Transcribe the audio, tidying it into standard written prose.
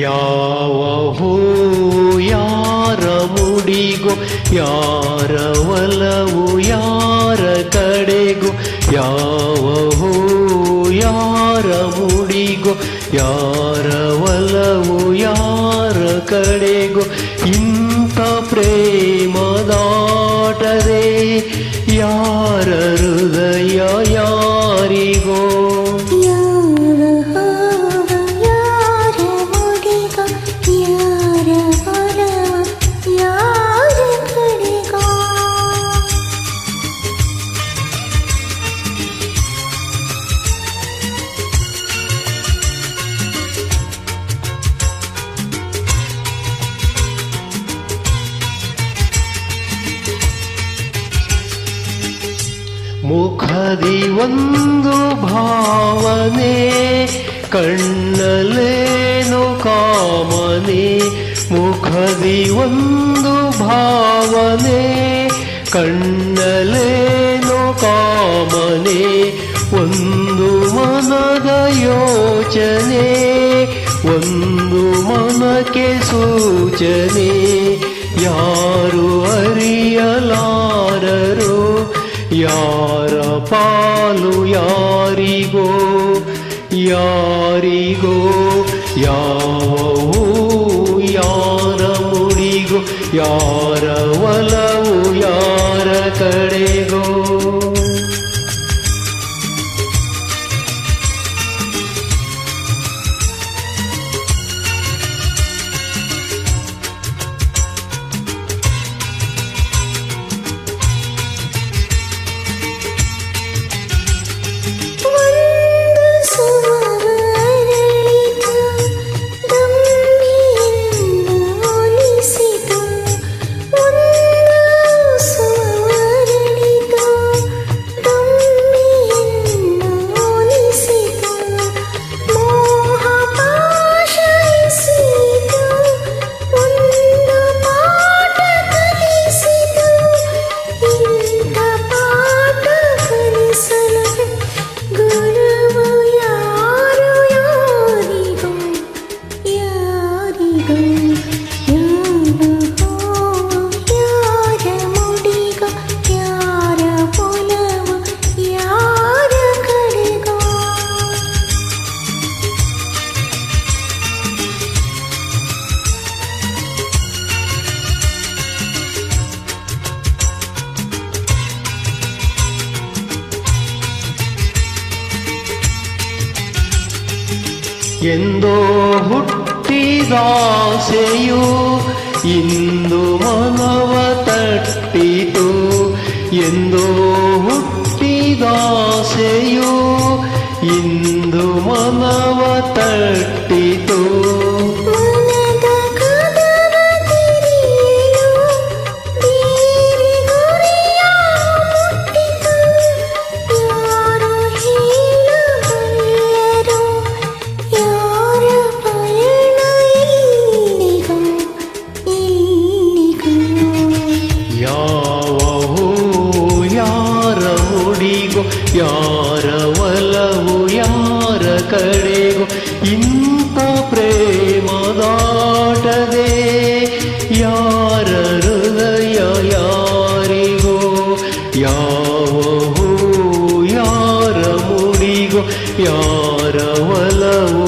ಯಾವ ಹೂ ಯಾರ ಮುಡಿಗೋ, ಯಾರ ಒಲವು ಯಾರ ಕಡೆಗೋ. ಯಾವ ಹೂ ಯಾರ ಮುಡಿಗೋ, ಯಾರ ಒಲವು ಯಾರ ಕಡೆಗೋ. ಇಂಥ ಪ್ರೇಮದಾಟದೆ ಯಾರ ಹೃದಯ ಯಾರಿಗೋ. ಮುಖದಿ ಒಂದು ಭಾವನೆ, ಕಣ್ಣಲ್ಲೇನು ಕಾಮನೆ. ಮುಖದಿ ಒಂದು ಭಾವನೆ, ಕಣ್ಣಲ್ಲೇನು ಕಾಮನೆ. ಒಂದು ಮನದ ಯೋಚನೆ, ಒಂದು ಮನಕ್ಕೆ ಸೂಚನೆ. ಯಾರು ಅರಿಯಲಾರರು ಯಾರ ಪಾಲು ಯಾರಿಗೋ. ಯಾರಿಗೋ ಯಾವ ಹೂ ಯಾರ ಮುಡಿಗೋ, ಯಾರ ಒಲವು ಯಾರ ಕಡೆಗೋ. ಎಂದೋ ಹುಟ್ಟಿದಾಸೆಯು ಇಂದು ಮನವ ತಟ್ಟಿತು. ಎಂದೋ ಹುಟ್ಟಿದಾಸೆಯು ಇಂದು ಮನವ ತಟ್ಟಿತು. ಯಾರ ಒಲವು ಯಾರ ಕಡೆಗೋ. ಇಂಥ ಪ್ರೇಮದಾಟದೆ ಯಾರ ಹೃದಯ ಯಾರಿಗೋ. ಯಾವ ಹೂ ಯಾರ ಮುಡಿಗೋ, ಯಾರ ಒಲವು